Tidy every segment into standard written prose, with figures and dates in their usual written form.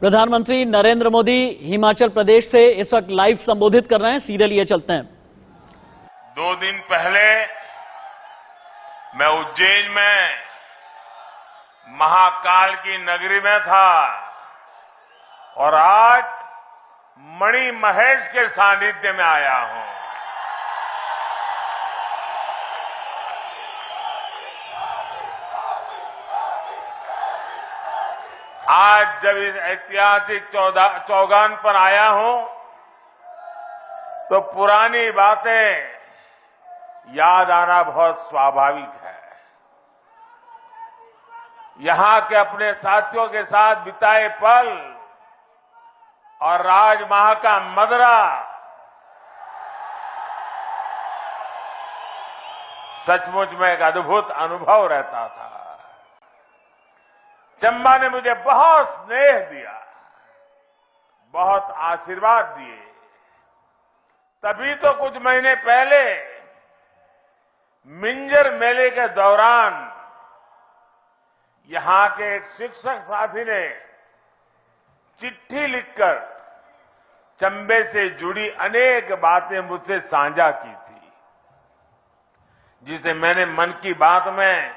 प्रधानमंत्री नरेंद्र मोदी हिमाचल प्रदेश से इस वक्त लाइव संबोधित कर रहे हैं, सीधे लिए चलते हैं। 2 दिन पहले मैं उज्जैन में महाकाल की नगरी में था और आज मणि महेश के सानिध्य में आया हूं। आज जब इस ऐतिहासिक चौगान पर आया हूं तो पुरानी बातें याद आना बहुत स्वाभाविक है। यहां के अपने साथियों के साथ बिताए पल और राजमहल का मदरा सचमुच में एक अद्भुत अनुभव रहता था। चंबा ने मुझे बहुत स्नेह दिया, बहुत आशीर्वाद दिए। तभी तो कुछ महीने पहले मिंजर मेले के दौरान यहां के एक शिक्षक साथी ने चिट्ठी लिखकर चंबे से जुड़ी अनेक बातें मुझसे साझा की थी, जिसे मैंने मन की बात में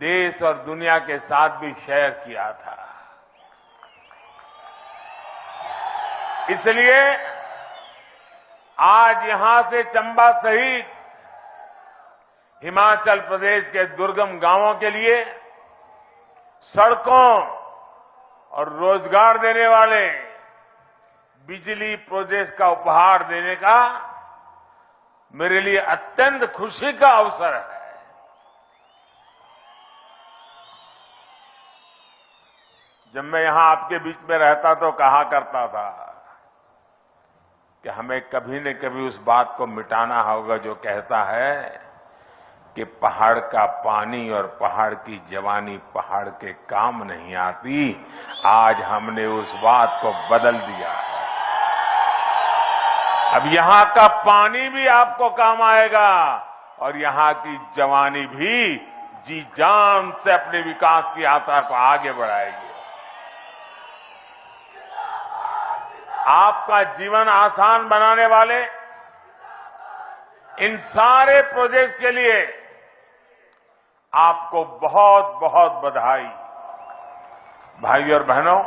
देश और दुनिया के साथ भी शेयर किया था। इसलिए आज यहां से चंबा सहित हिमाचल प्रदेश के दुर्गम गांवों के लिए सड़कों और रोजगार देने वाले बिजली प्रोजेक्ट का उपहार देने का मेरे लिए अत्यंत खुशी का अवसर है। जब मैं यहां आपके बीच में रहता तो कहा करता था कि हमें कभी न कभी उस बात को मिटाना होगा जो कहता है कि पहाड़ का पानी और पहाड़ की जवानी पहाड़ के काम नहीं आती। आज हमने उस बात को बदल दिया है। अब यहां का पानी भी आपको काम आएगा और यहां की जवानी भी जी जान से अपने विकास की यात्रा को आगे बढ़ाएगी। आपका जीवन आसान बनाने वाले इन सारे प्रोजेक्ट्स के लिए आपको बहुत बहुत बधाई। भाई और बहनों,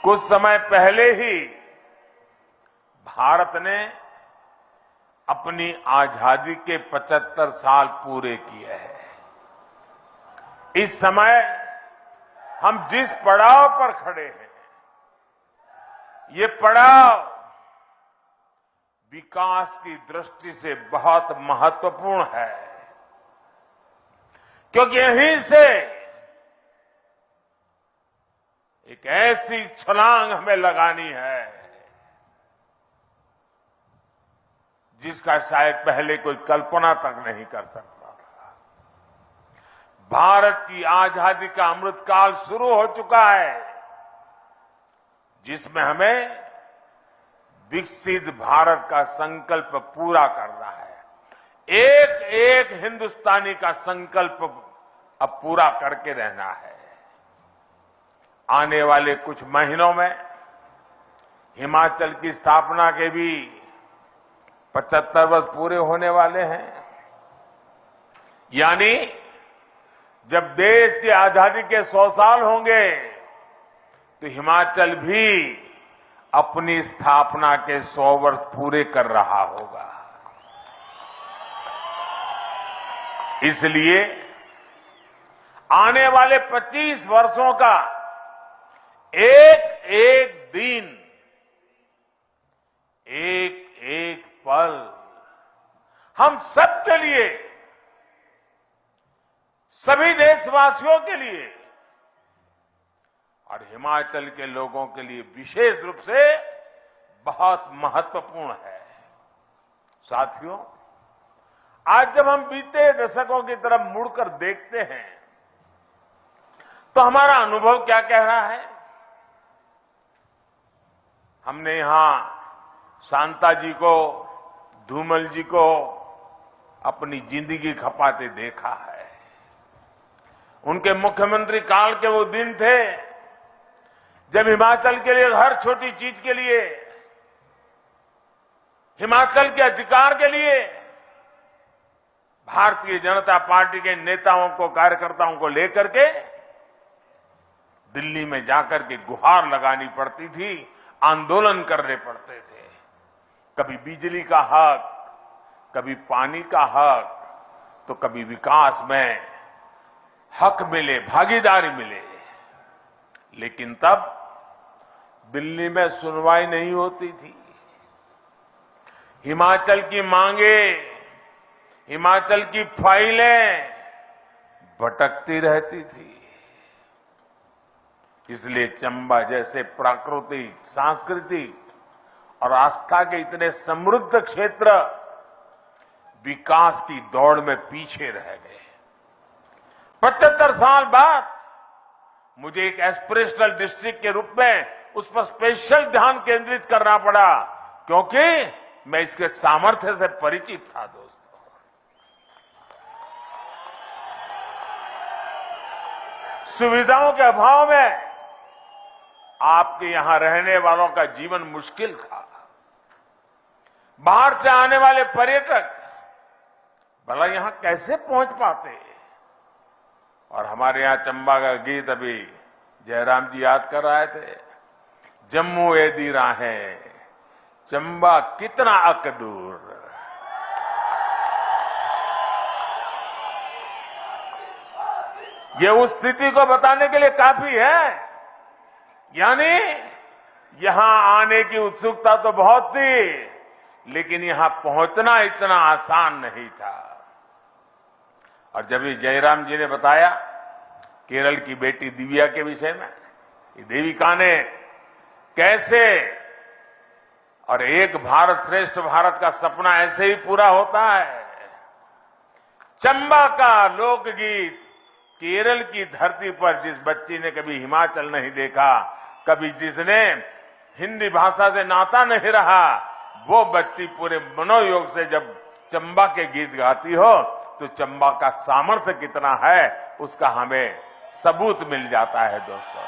कुछ समय पहले ही भारत ने अपनी आजादी के 75 साल पूरे किए हैं। इस समय हम जिस पड़ाव पर खड़े हैं, ये पड़ाव विकास की दृष्टि से बहुत महत्वपूर्ण है, क्योंकि यहीं से एक ऐसी छलांग हमें लगानी है जिसका शायद पहले कोई कल्पना तक नहीं कर सकता था। भारत की आजादी का अमृतकाल शुरू हो चुका है, जिसमें हमें विकसित भारत का संकल्प पूरा करना है। एक एक हिंदुस्तानी का संकल्प अब पूरा करके रहना है। आने वाले कुछ महीनों में हिमाचल की स्थापना के भी 75 वर्ष पूरे होने वाले हैं। यानी जब देश की आजादी के 100 साल होंगे तो हिमाचल भी अपनी स्थापना के 100 वर्ष पूरे कर रहा होगा। इसलिए आने वाले 25 वर्षों का एक एक दिन, एक एक पल हम सबके लिए, सभी देशवासियों के लिए और हिमाचल के लोगों के लिए विशेष रूप से बहुत महत्वपूर्ण है। साथियों, आज जब हम बीते दशकों की तरफ मुड़कर देखते हैं तो हमारा अनुभव क्या कह रहा है? हमने यहां शांता जी को, धूमल जी को अपनी जिंदगी खपाते देखा है। उनके मुख्यमंत्री काल के वो दिन थे जब हिमाचल के लिए हर छोटी चीज के लिए, हिमाचल के अधिकार के लिए भारतीय जनता पार्टी के नेताओं को, कार्यकर्ताओं को लेकर के दिल्ली में जाकर के गुहार लगानी पड़ती थी, आंदोलन करने पड़ते थे। कभी बिजली का हक, कभी पानी का हक, तो कभी विकास में हक मिले, भागीदारी मिले। लेकिन तब दिल्ली में सुनवाई नहीं होती थी। हिमाचल की मांगे, हिमाचल की फाइलें भटकती रहती थी। इसलिए चंबा जैसे प्राकृतिक, सांस्कृतिक और आस्था के इतने समृद्ध क्षेत्र विकास की दौड़ में पीछे रह गए। 75 साल बाद मुझे एक एस्पिरेशनल डिस्ट्रिक्ट के रूप में उस पर स्पेशल ध्यान केंद्रित करना पड़ा, क्योंकि मैं इसके सामर्थ्य से परिचित था। दोस्तों, सुविधाओं के अभाव में आपके यहां रहने वालों का जीवन मुश्किल था। बाहर से आने वाले पर्यटक भला यहां कैसे पहुंच पाते? और हमारे यहां चंबा का गीत अभी जयराम जी याद कर रहे थे, जम्मू एदी राहें चंबा कितना अक दूर। ये उस स्थिति को बताने के लिए काफी है। यानी यहां आने की उत्सुकता तो बहुत थी, लेकिन यहां पहुंचना इतना आसान नहीं था। और जब ये जयराम जी ने बताया केरल की बेटी दिव्या के विषय में, देविका ने कैसे, और एक भारत श्रेष्ठ भारत का सपना ऐसे ही पूरा होता है। चंबा का लोकगीत केरल की धरती पर जिस बच्ची ने कभी हिमाचल नहीं देखा, कभी जिसने हिंदी भाषा से नाता नहीं रहा, वो बच्ची पूरे मनोयोग से जब चंबा के गीत गाती हो तो चंबा का सामर्थ्य कितना है उसका हमें सबूत मिल जाता है। दोस्तों,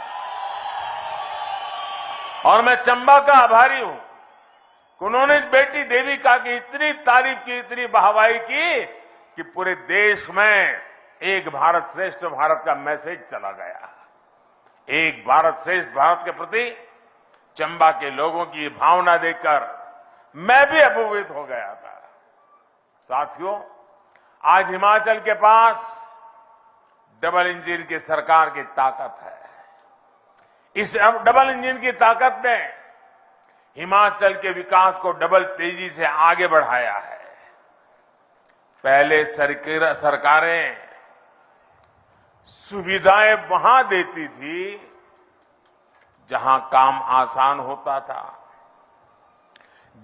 और मैं चंबा का आभारी हूं कि उन्होंने बेटी देविका की इतनी तारीफ की, इतनी वाहवाही की कि पूरे देश में एक भारत श्रेष्ठ भारत का मैसेज चला गया। एक भारत श्रेष्ठ भारत के प्रति चंबा के लोगों की भावना देखकर मैं भी अभिभूत हो गया था। साथियों, आज हिमाचल के पास डबल इंजन की सरकार की ताकत है। इस डबल इंजन की ताकत ने हिमाचल के विकास को डबल तेजी से आगे बढ़ाया है। पहले सरकारें सुविधाएं वहां देती थी जहां काम आसान होता था,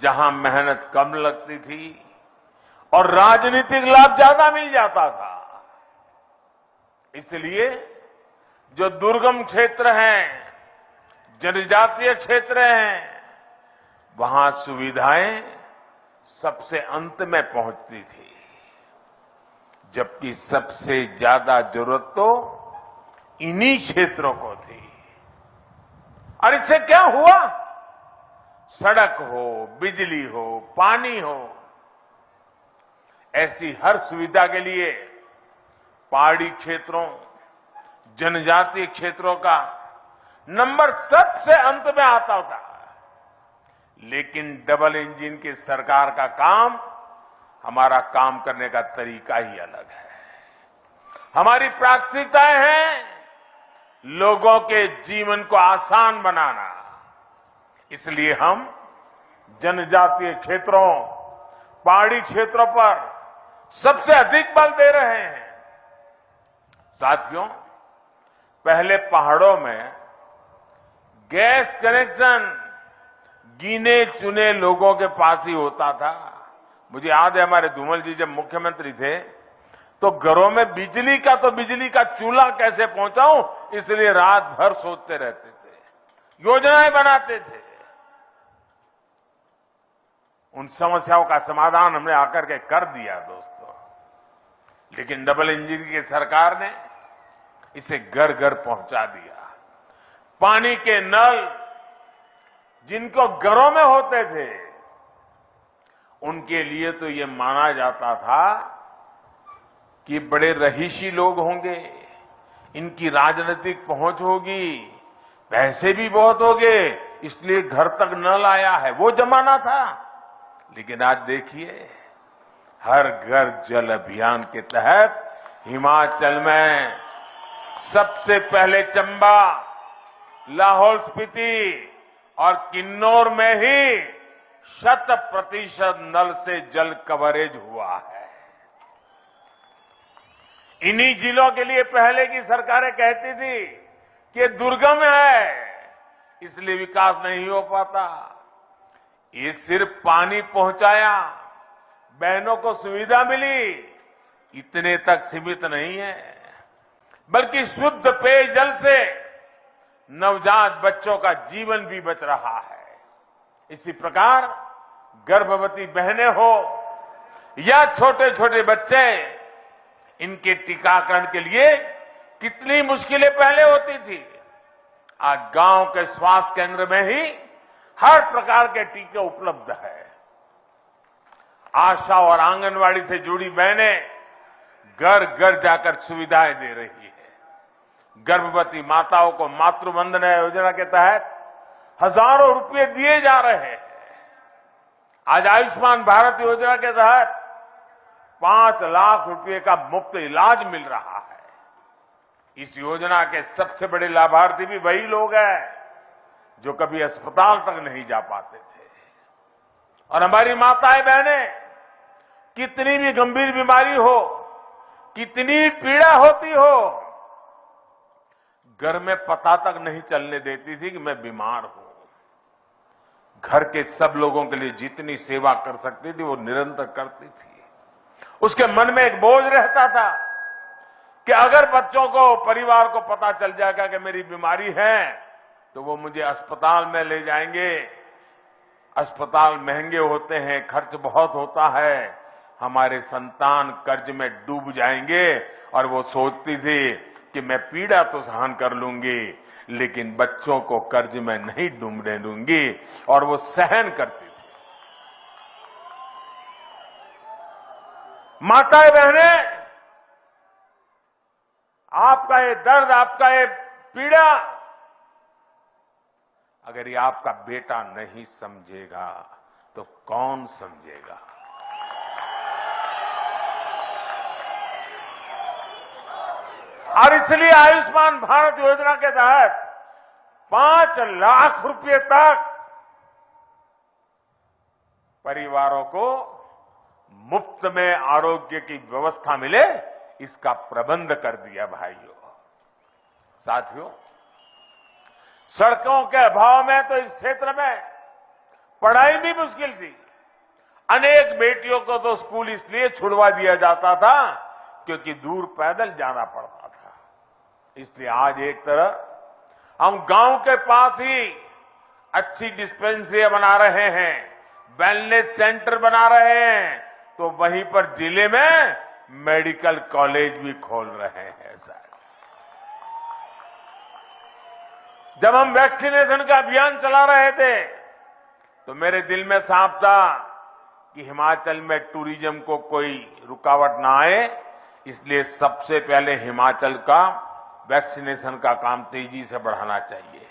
जहां मेहनत कम लगती थी और राजनीतिक लाभ ज्यादा मिल जाता था। इसलिए जो दुर्गम क्षेत्र हैं, जनजातीय क्षेत्र हैं, वहां सुविधाएं सबसे अंत में पहुंचती थी, जबकि सबसे ज्यादा जरूरत तो इन्हीं क्षेत्रों को थी। और इससे क्या हुआ? सड़क हो, बिजली हो, पानी हो, ऐसी हर सुविधा के लिए पहाड़ी क्षेत्रों, जनजातीय क्षेत्रों का नंबर सबसे अंत में आता था। लेकिन डबल इंजन की सरकार का काम, हमारा काम करने का तरीका ही अलग है। हमारी प्राथमिकताएं हैं लोगों के जीवन को आसान बनाना। इसलिए हम जनजातीय क्षेत्रों, पहाड़ी क्षेत्रों पर सबसे अधिक बल दे रहे हैं। साथियों, पहले पहाड़ों में गैस कनेक्शन गिने चुने लोगों के पास ही होता था। मुझे याद है हमारे धूमल जी जब मुख्यमंत्री थे तो घरों में बिजली का चूल्हा कैसे पहुंचाऊं, इसलिए रात भर सोचते रहते थे, योजनाएं बनाते थे। उन समस्याओं का समाधान हमने आकर के कर दिया दोस्तों। लेकिन डबल इंजन की सरकार ने इसे घर घर पहुंचा दिया। पानी के नल जिनको घरों में होते थे, उनके लिए तो ये माना जाता था कि बड़े रहीशी लोग होंगे, इनकी राजनीतिक पहुंच होगी, पैसे भी बहुत होंगे, इसलिए घर तक नल आया है। वो जमाना था। लेकिन आज देखिए, हर घर जल अभियान के तहत हिमाचल में सबसे पहले चंबा, लाहौल स्पीति और किन्नौर में ही 100% नल से जल कवरेज हुआ है। इन्हीं जिलों के लिए पहले की सरकारें कहती थी कि दुर्गम है, इसलिए विकास नहीं हो पाता। ये सिर्फ पानी पहुंचाया, बहनों को सुविधा मिली, इतने तक सीमित नहीं है, बल्कि शुद्ध पेयजल से नवजात बच्चों का जीवन भी बच रहा है। इसी प्रकार गर्भवती बहनें हो या छोटे छोटे बच्चे, इनके टीकाकरण के लिए कितनी मुश्किलें पहले होती थी। आज गांव के स्वास्थ्य केंद्र में ही हर प्रकार के टीके उपलब्ध है। आशा और आंगनवाड़ी से जुड़ी बहनें घर घर जाकर सुविधाएं दे रही है। गर्भवती माताओं को मातृ वंदना योजना के तहत हजारों रुपए दिए जा रहे हैं। आज आयुष्मान भारत योजना के तहत 5 लाख रुपए का मुफ्त इलाज मिल रहा है। इस योजना के सबसे बड़े लाभार्थी भी वही लोग हैं जो कभी अस्पताल तक नहीं जा पाते थे। और हमारी माताएं बहनें, कितनी भी गंभीर बीमारी हो, कितनी पीड़ा होती हो, घर में पता तक नहीं चलने देती थी कि मैं बीमार हूं। घर के सब लोगों के लिए जितनी सेवा कर सकती थी वो निरंतर करती थी। उसके मन में एक बोझ रहता था कि अगर बच्चों को, परिवार को पता चल जाएगा कि मेरी बीमारी है, तो वो मुझे अस्पताल में ले जाएंगे। अस्पताल महंगे होते हैं, खर्च बहुत होता है, हमारे संतान कर्ज में डूब जाएंगे। और वो सोचती थी कि मैं पीड़ा तो सहन कर लूंगी, लेकिन बच्चों को कर्ज में नहीं डूबने दूंगी, और वो सहन करती थी। माताएं बहनें, आपका ये दर्द, आपका ये पीड़ा, अगर ये आपका बेटा नहीं समझेगा तो कौन समझेगा। और इसलिए आयुष्मान भारत योजना के तहत 5 लाख रुपए तक परिवारों को मुफ्त में आरोग्य की व्यवस्था मिले, इसका प्रबंध कर दिया। भाइयों, साथियों, सड़कों के अभाव में तो इस क्षेत्र में पढ़ाई भी मुश्किल थी। अनेक बेटियों को तो स्कूल इसलिए छुड़वा दिया जाता था क्योंकि दूर पैदल जाना पड़ता था। इसलिए आज एक तरह हम गांव के पास ही अच्छी डिस्पेंसरी बना रहे हैं, वेलनेस सेंटर बना रहे हैं, तो वहीं पर जिले में मेडिकल कॉलेज भी खोल रहे हैं। सर, जब हम वैक्सीनेशन का अभियान चला रहे थे तो मेरे दिल में साफ था कि हिमाचल में टूरिज्म को कोई रुकावट ना आए, इसलिए सबसे पहले हिमाचल का वैक्सीनेशन का काम तेजी से बढ़ाना चाहिए।